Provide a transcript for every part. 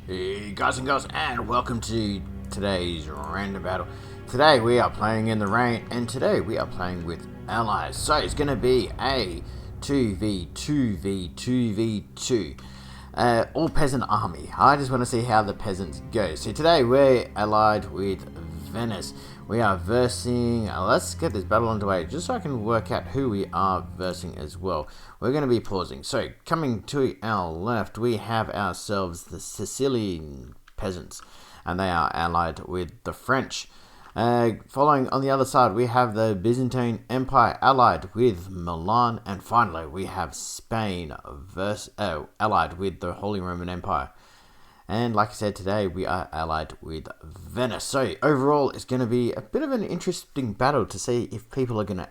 Hey guys and girls, and welcome to today's random battle. Today we are playing in the rain, and today we are playing with allies. So it's going to be a 2v2v2v2 all peasant army. I just want to see how the peasants go. So today we're allied with Venice. We are versing, let's get this battle underway just so I can work out who we are versing as well. We're going to be pausing. So coming to our left we have ourselves the Sicilian peasants, and they are allied with the French. Following on the other side we have the Byzantine Empire allied with Milan, and finally we have Spain allied with the Holy Roman Empire. And like I said, today we are allied with Venice. So overall, it's going to be a bit of an interesting battle to see if people are going to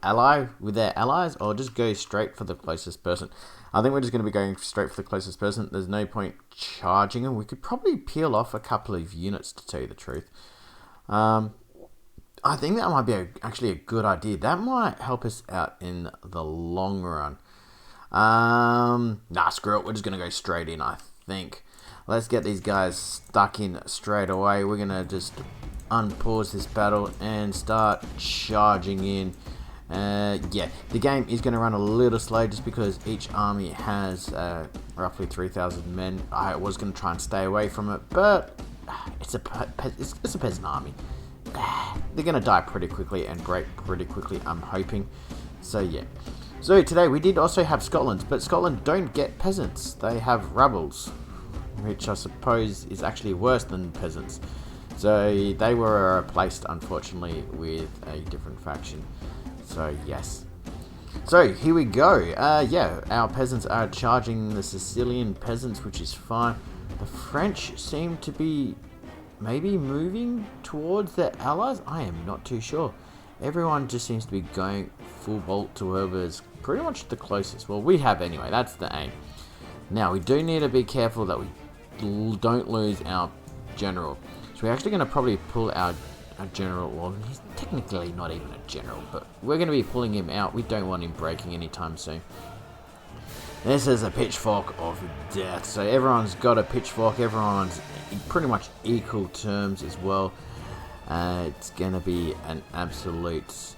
ally with their allies or just go straight for the closest person. I think we're just going to be going straight for the closest person. There's no point charging them. We could probably peel off a couple of units, to tell you the truth. I think that might be actually a good idea. That might help us out in the long run. Nah, screw it. We're just going to go straight in, I think. Let's get these guys stuck in straight away. We're going to just unpause this battle and start charging in. Yeah, the game is going to run a little slow just because each army has roughly 3,000 men. I was going to try and stay away from it, but it's a peasant army. They're going to die pretty quickly and break pretty quickly, I'm hoping. So yeah. So today we did also have Scotland, but Scotland don't get peasants. They have rebels, which I suppose is actually worse than peasants. So they were replaced, unfortunately, with a different faction. So yes. So here we go. Yeah, our peasants are charging the Sicilian peasants, which is fine. The French seem to be maybe moving towards their allies. I am not too sure. Everyone just seems to be going full bolt to whoever's pretty much the closest. Well, we have anyway. That's the aim. Now, we do need to be careful that we don't lose our general. So we're actually going to probably pull our general. Well, he's technically not even a general, but we're going to be pulling him out. We don't want him breaking anytime soon. This is a pitchfork of death. So everyone's got a pitchfork. Everyone's in pretty much equal terms as well. It's going to be an absolute...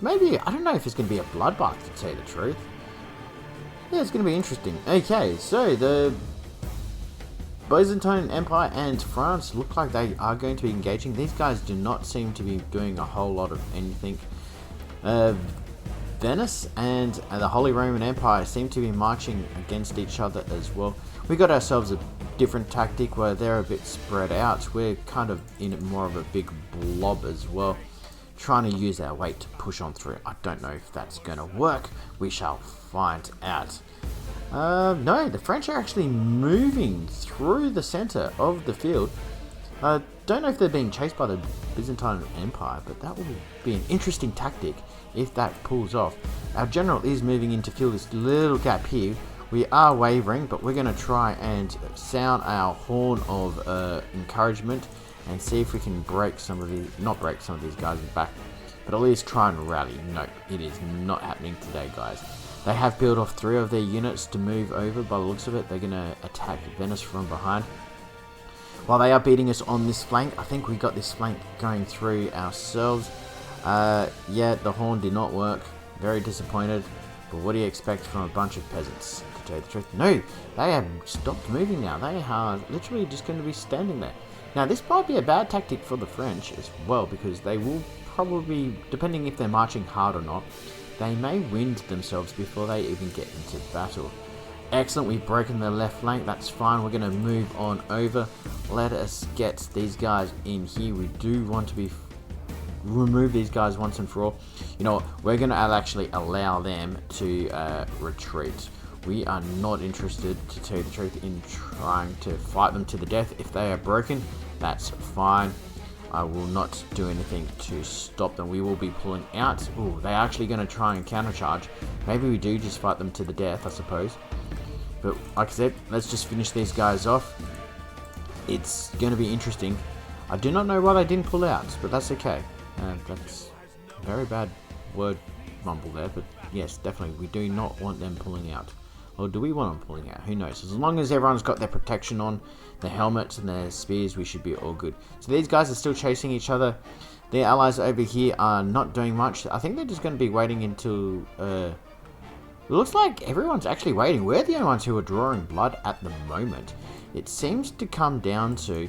Maybe, I don't know if it's going to be a bloodbath, to tell you the truth. Yeah, it's going to be interesting. Okay, so the Byzantine Empire and France look like they are going to be engaging. These guys do not seem to be doing a whole lot of anything. Venice and the Holy Roman Empire seem to be marching against each other as well. We got ourselves a different tactic where they're a bit spread out. We're kind of in more of a big blob as well, trying to use our weight to push on through. I don't know if that's going to work. We shall find out. No, the French are actually moving through the center of the field. Don't know if they're being chased by the Byzantine Empire, but that will be an interesting tactic if that pulls off. Our general is moving in to fill this little gap here. We are wavering, but we're going to try and sound our horn of encouragement and see if we can break some of these, not break some of these guys back, but at least try and rally. No, it is not happening today, guys. They have built off 3 of their units to move over. By the looks of it, they're going to attack Venice from behind. While they are beating us on this flank, I think we got this flank going through ourselves. Yeah, the horn did not work. Very disappointed. But what do you expect from a bunch of peasants, to tell you the truth? No, they have stopped moving now. They are literally just going to be standing there. Now, this might be a bad tactic for the French as well, because they will probably, depending if they're marching hard or not, they may wind themselves before they even get into battle. Excellent, we've broken the left flank. That's fine. We're going to move on over. Let us get these guys in here. We do want to remove these guys once and for all. You know what? We're going to actually allow them to retreat. We are not interested, to tell you the truth, in trying to fight them to the death. If they are broken, that's fine. I will not do anything to stop them. We will be pulling out. Ooh, they're actually going to try and countercharge. Maybe we do just fight them to the death, I suppose. But like I said, let's just finish these guys off. It's going to be interesting. I do not know why they didn't pull out, but that's okay. That's a very bad word mumble there, but yes, definitely, we do not want them pulling out. Or do we want them pulling out? Who knows? As long as everyone's got their protection on, their helmets and their spears, we should be all good. So these guys are still chasing each other. The allies over here are not doing much. I think they're just going to be waiting until... it looks like everyone's actually waiting. We're the only ones who are drawing blood at the moment. It seems to come down to...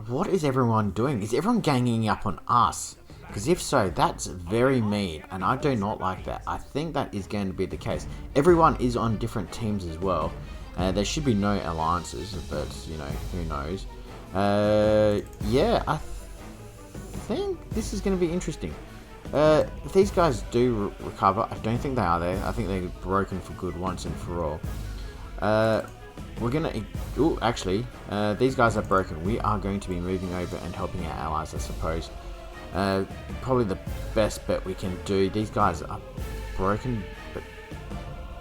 what is everyone doing? Is everyone ganging up on us? Because if so, that's very mean, and I do not like that. I think that is going to be the case. Everyone is on different teams as well. There should be no alliances, but, you know, who knows. Yeah, I think this is going to be interesting. If these guys do recover, I don't think they are there. I think they're broken for good once and for all. We're going to... oh, actually, these guys are broken. We are going to be moving over and helping our allies, I suppose. Probably the best bet we can do. These guys are broken, but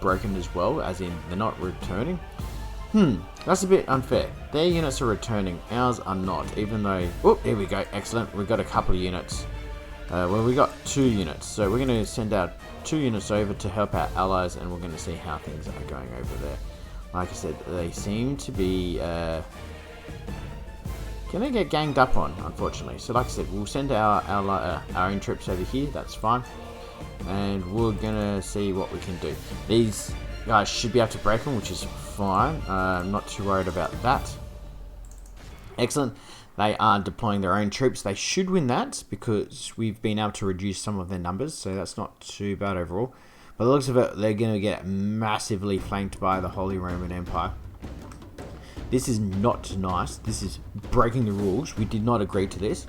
broken as well, as in they're not returning. That's a bit unfair. Their units are returning, ours are not, even though... oh, here we go, excellent. We've got a couple of units. Well, we got 2 units, so we're going to send out 2 units over to help our allies, and we're going to see how things are going over there. Like I said, they seem to be... can they get ganged up on, unfortunately. So like I said, we'll send our own troops over here, that's fine. And we're gonna see what we can do. These guys should be able to break them, which is fine. I'm not too worried about that. Excellent. They are deploying their own troops. They should win that, because we've been able to reduce some of their numbers, so that's not too bad overall. By the looks of it, they're gonna get massively flanked by the Holy Roman Empire. This is not nice. This is breaking the rules. We did not agree to this.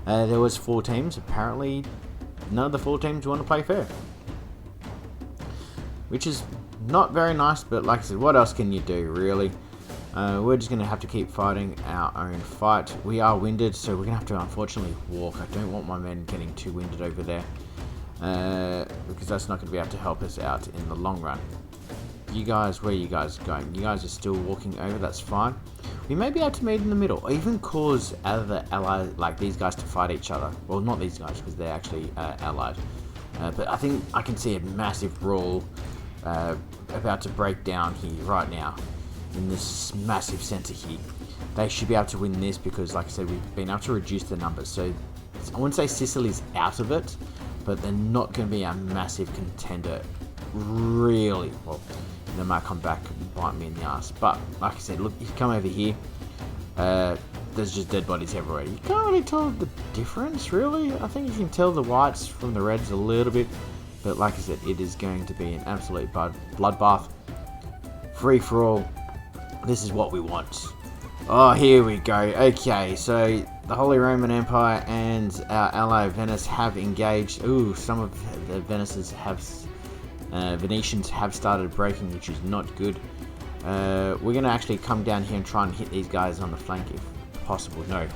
There was 4 teams. Apparently, none of the 4 teams want to play fair. Which is not very nice, but like I said, what else can you do, really? We're just going to have to keep fighting our own fight. We are winded, so we're going to have to, unfortunately, walk. I don't want my men getting too winded over there. Because that's not going to be able to help us out in the long run. You guys, where are you guys going? You guys are still walking over, that's fine. We may be able to meet in the middle, or even cause other allies, like these guys, to fight each other. Well, not these guys, because they're actually allied. But I think I can see a massive brawl about to break down here right now, in this massive center here. They should be able to win this, because like I said, we've been able to reduce the numbers. So I wouldn't say Sicily's out of it, but they're not going to be a massive contender, really. Well, they might come back and bite me in the ass. But like I said, look, you come over here, there's just dead bodies everywhere. You can't really tell the difference, really. I think you can tell the whites from the reds a little bit, but like I said, it is going to be an absolute bloodbath. Free for all. This is what we want. Oh, here we go. Okay, so the Holy Roman Empire and our ally Venice have engaged. Ooh, some of the Venetians have started breaking, which is not good. We're going to actually come down here and try and hit these guys on the flank if possible. No,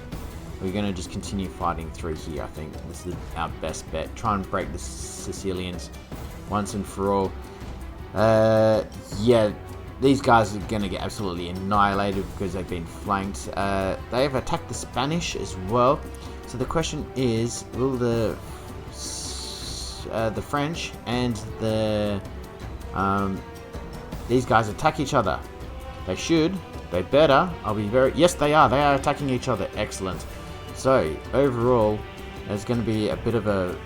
we're going to just continue fighting through here. I think this is our best bet. Try and break the Sicilians once and for all. Yeah, these guys are going to get absolutely annihilated because they've been flanked. They have attacked the Spanish as well. So the question is, will the French and these guys attack each other? They should. They better. I'll be very... Yes, they are. They are attacking each other. Excellent. So, overall, there's going to be a bit of a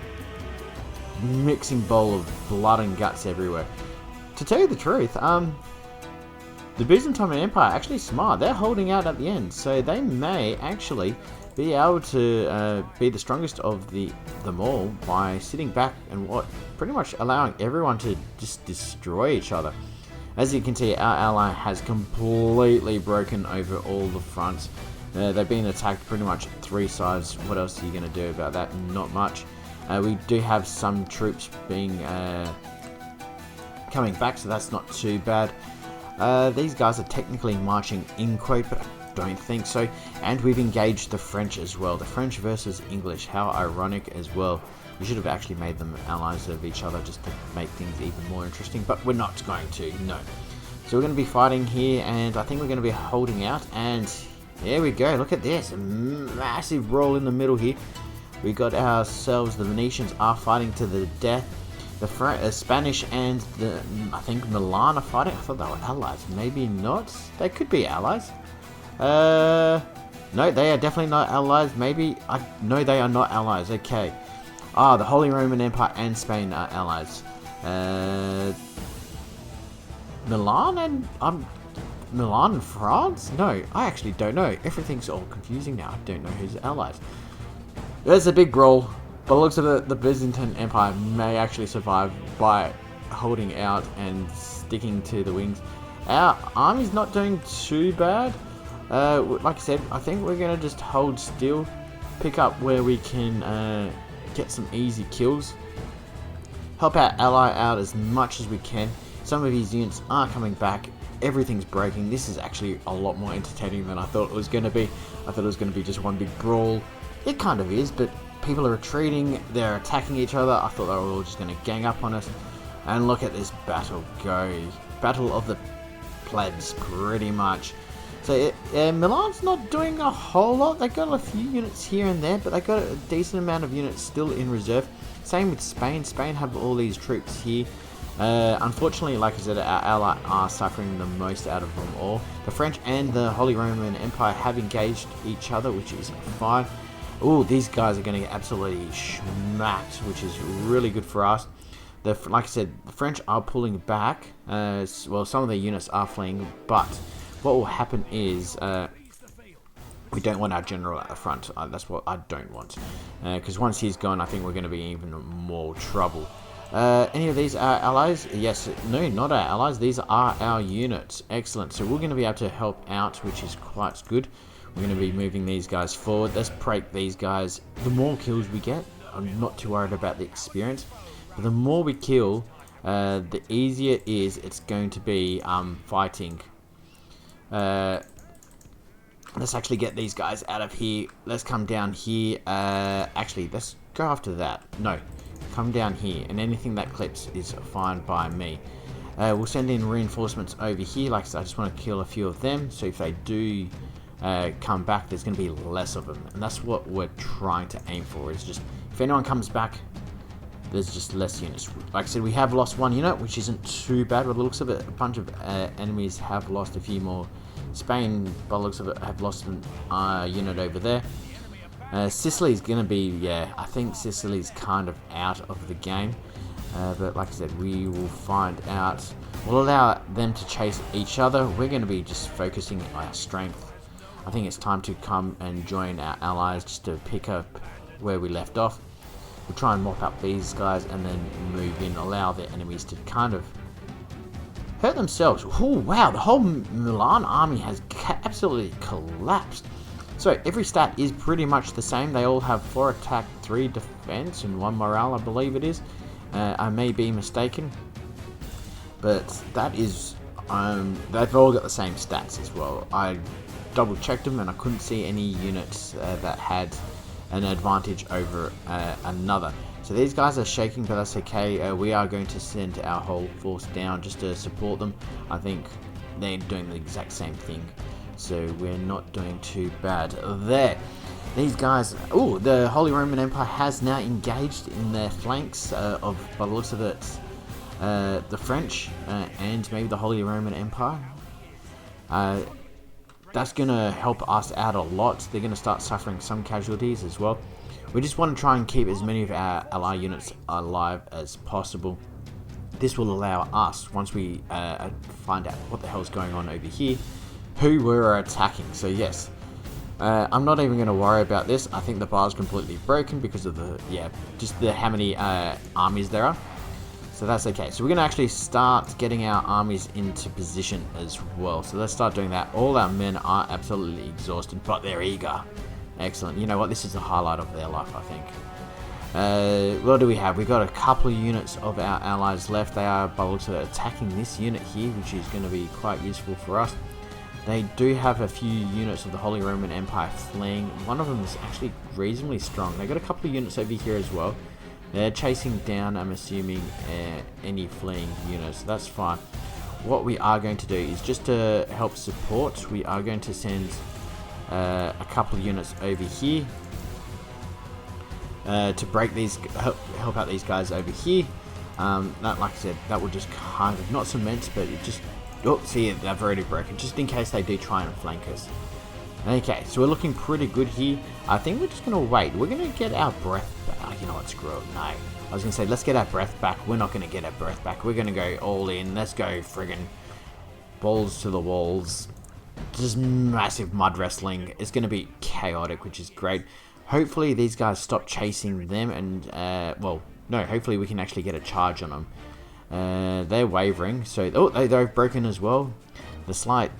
mixing bowl of blood and guts everywhere. To tell you the truth, the Byzantine Empire are actually smart. They're holding out at the end. So, they may actually be able to be the strongest of them all by sitting back and pretty much allowing everyone to just destroy each other. As you can see, our ally has completely broken over all the fronts. They've been attacked pretty much 3 sides. What else are you going to do about that? Not much. We do have some troops being coming back, so that's not too bad. These guys are technically marching in quote, but I don't think so. And we've engaged the French as well. The French versus English. How ironic as well. We should have actually made them allies of each other just to make things even more interesting, but we're not going to, no. So we're going to be fighting here, and I think we're going to be holding out, and there we go. Look at this, a massive brawl in the middle here. We got ourselves, the Venetians are fighting to the death. The Spanish and the, I think, Milan are fighting. I thought they were allies. Maybe not. They could be allies. No, they are definitely not allies. Maybe. No, they are not allies. Okay. Ah, the Holy Roman Empire and Spain are allies. Milan and France? No, I actually don't know. Everything's all confusing now. I don't know who's allies. There's a big brawl. But it looks like the Byzantine Empire may actually survive by holding out and sticking to the wings. Our army's not doing too bad. Like I said, I think we're going to just hold still, pick up where we can get some easy kills, help our ally out as much as we can. Some of his units are coming back. Everything's breaking. This is actually a lot more entertaining than I thought it was going to be. I thought it was going to be just one big brawl. It kind of is, but people are retreating, they're attacking each other. I thought they were all just going to gang up on us. And look at this battle go. Battle of the plebs, pretty much. So Milan's not doing a whole lot. They got a few units here and there, but they got a decent amount of units still in reserve. Same with Spain. Spain have all these troops here. Unfortunately, like I said, our ally are suffering the most out of them all. The French and the Holy Roman Empire have engaged each other, which is fine. Oh, these guys are going to get absolutely smacked, which is really good for us. Like I said, the French are pulling back. Well, some of their units are fleeing, but what will happen is we don't want our general at the front. That's what I don't want. Because once he's gone, I think we're going to be in even more trouble. Any of these are allies? Yes. No, not our allies. These are our units. Excellent. So we're going to be able to help out, which is quite good. We're going to be moving these guys forward. Let's break these guys. The more kills we get, I'm not too worried about the experience. But the more we kill, the easier it is it's going to be fighting. Let's actually get these guys out of here. Let's come down here. Actually, let's go after that. No, come down here. And anything that clips is fine by me. We'll send in reinforcements over here. Like I said, I just want to kill a few of them. So if they do come back, there's going to be less of them. And that's what we're trying to aim for. Is just, if anyone comes back, there's just less units. Like I said, we have lost one unit, which isn't too bad. By the looks of it, a bunch of enemies have lost a few more. Spain, by the looks of it, have lost a unit over there. Sicily's going to be, yeah, I think Sicily's kind of out of the game. But like I said, we will find out. We'll allow them to chase each other. We're going to be just focusing on our strength. I think it's time to come and join our allies just to pick up where we left off. We'll try and mop up these guys and then move in, allow the enemies to kind of hurt themselves. Oh wow, the whole Milan army has absolutely collapsed. So every stat is pretty much the same. They all have 4 attack, 3 defense, and 1 morale, I believe it is. I may be mistaken, but that is they've all got the same stats as well. I double checked them and I couldn't see any units that had an advantage over another. So these guys are shaking, but that's okay. We are going to send our whole force down just to support them. I think they're doing the exact same thing, so we're not doing too bad there. These guys, oh, the Holy Roman Empire has now engaged in their flanks of, by the looks of it, the French and maybe the Holy Roman Empire. That's going to help us out a lot. They're going to start suffering some casualties as well. We just want to try and keep as many of our ally units alive as possible. This will allow us, once we find out what the hell's going on over here, who we're attacking. So yes, I'm not even going to worry about this. I think the bar's completely broken because of the, just the how many armies there are. So that's okay. So we're going to actually start getting our armies into position as well. So let's start doing that. All our men are absolutely exhausted, but they're eager. Excellent. You know what? This is the highlight of their life, I think. What do we have? We've got a couple of units of our allies left. They are, by the looks of it, attacking this unit here, which is going to be quite useful for us. They do have a few units of the Holy Roman Empire fleeing. One of them is actually reasonably strong. They've got a couple of units over here as well. They're chasing down, I'm assuming, any fleeing units. That's fine. What we are going to do is just to help support, we are going to send a couple of units over here to break these, help out these guys over here. That, like I said, that will just kind of, not cement, but it just, oh, see, they've already broken, just in case they do try and flank us. Okay, so we're looking pretty good here. I think we're just going to wait. We're going to get our breath back. You know what, screw it, no. I was going to say, let's get our breath back. We're not going to get our breath back. We're going to go all in. Let's go friggin' balls to the walls. Just massive mud wrestling. It's going to be chaotic, which is great. Hopefully these guys stop chasing them and, well, no, hopefully we can actually get a charge on them. They're wavering, so, oh, they've broken as well. The slight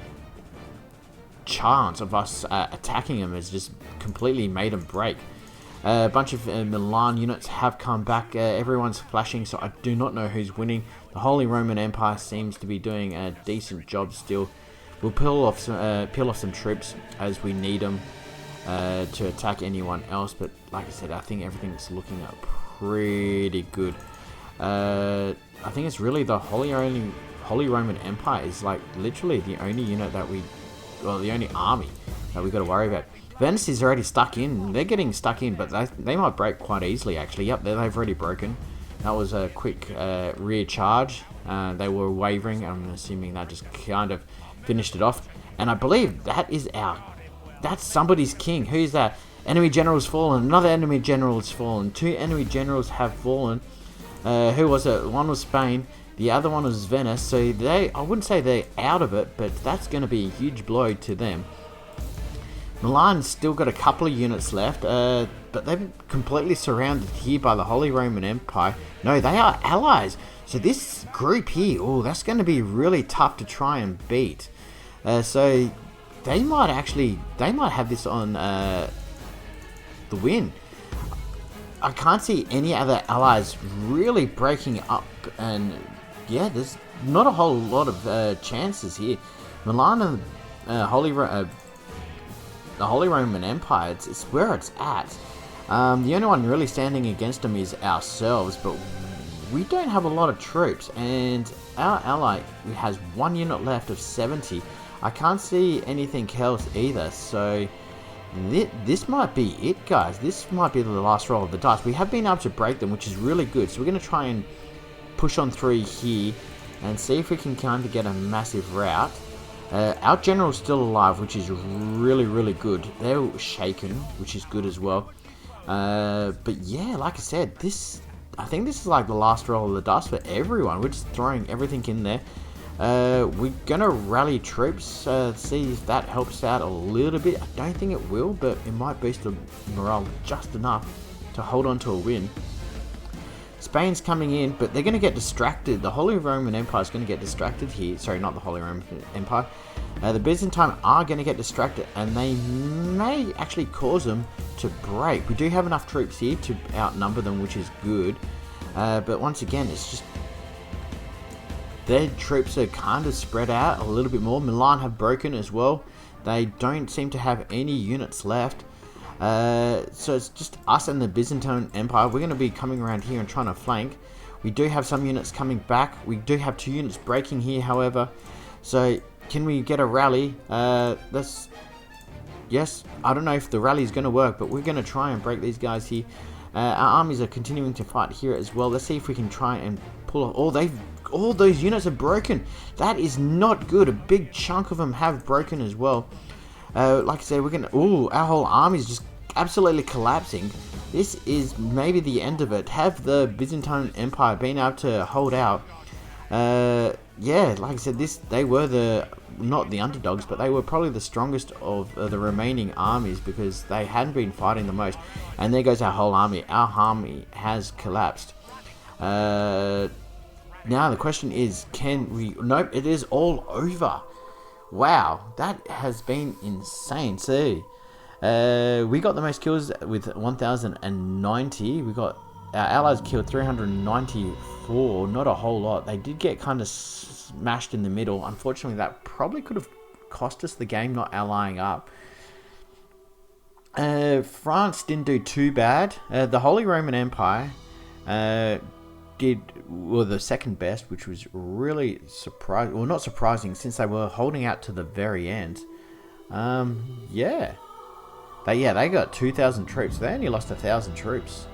chance of us attacking them has just completely made them break. A bunch of Milan units have come back. Everyone's flashing, so I do not know who's winning. The Holy Roman Empire seems to be doing a decent job still. We'll peel off some troops as we need them to attack anyone else. But like I said, I think everything's looking up pretty good. I think it's really the Holy Roman Empire is like literally the only unit that the only army that we got to worry about. Venice is already stuck in. They're getting stuck in, but they might break quite easily, actually. Yep, they've already broken. That was a quick rear charge. They were wavering. I'm assuming that just kind of finished it off. And I believe that's somebody's king. Who's that? Enemy general's fallen. Another enemy general has fallen. 2 enemy generals have fallen. Who was it? One was Spain. The other one was Venice. So I wouldn't say they're out of it, but that's going to be a huge blow to them. Milan's still got a couple of units left, but they're completely surrounded here by the Holy Roman Empire. No, they are allies. So this group here, oh, that's going to be really tough to try and beat. So they might have this on the win. I can't see any other allies really breaking up, and yeah, there's not a whole lot of chances here. Milan and the Holy Roman Empire, it's where it's at. The only one really standing against them is ourselves, but we don't have a lot of troops, and our ally has 1 unit left of 70. I can't see anything else either, so this might be it, guys. This might be the last roll of the dice. We have been able to break them, which is really good, so we're going to try and push on 3 here and see if we can kind of get a massive rout. Our general's still alive, which is really, really good. They're shaken, which is good as well. But yeah, like I said, I think this is like the last roll of the dice for everyone. We're just throwing everything in there. We're gonna rally troops, see if that helps out a little bit. I don't think it will, but it might boost the morale just enough to hold on to a win. Spain's coming in, but they're going to get distracted. The Holy Roman Empire is going to get distracted here. Sorry, not the Holy Roman Empire. The Byzantine are going to get distracted, and they may actually cause them to break. We do have enough troops here to outnumber them, which is good. But once again, it's just their troops are kind of spread out a little bit more. Milan have broken as well. They don't seem to have any units left. So it's just us and the Byzantine Empire. We're going to be coming around here and trying to flank. We do have some units coming back. We do have 2 units breaking here, however. So can we get a rally? Yes, I don't know if the rally is going to work, but we're going to try and break these guys here. Our armies are continuing to fight here as well. Let's see if we can try and pull off. All those units are broken. That is not good. A big chunk of them have broken as well. Like I said, we're gonna. Ooh, our whole army is just absolutely collapsing. This is maybe the end of it. Have the Byzantine Empire been able to hold out? Yeah, like I said, they were not the underdogs, but they were probably the strongest of the remaining armies because they hadn't been fighting the most. And there goes our whole army. Our army has collapsed. Now the question is, can we? Nope, it is all over. Wow, that has been insane. See, we got the most kills with 1,090. We got our allies killed 394. Not a whole lot. They did get kind of smashed in the middle. Unfortunately, that probably could have cost us the game not allying up. France didn't do too bad. The Holy Roman Empire were the second best, which was really surprising. Well, not surprising since they were holding out to the very end. Yeah. They got 2,000 troops. They only lost 1,000 troops.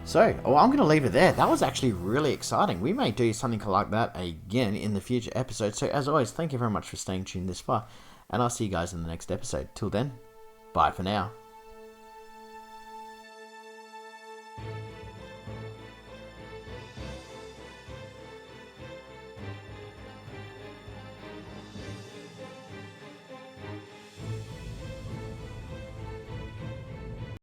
So, I'm going to leave it there. That was actually really exciting. We may do something like that again in the future episodes. So, as always, thank you very much for staying tuned this far. And I'll see you guys in the next episode. Till then, bye for now.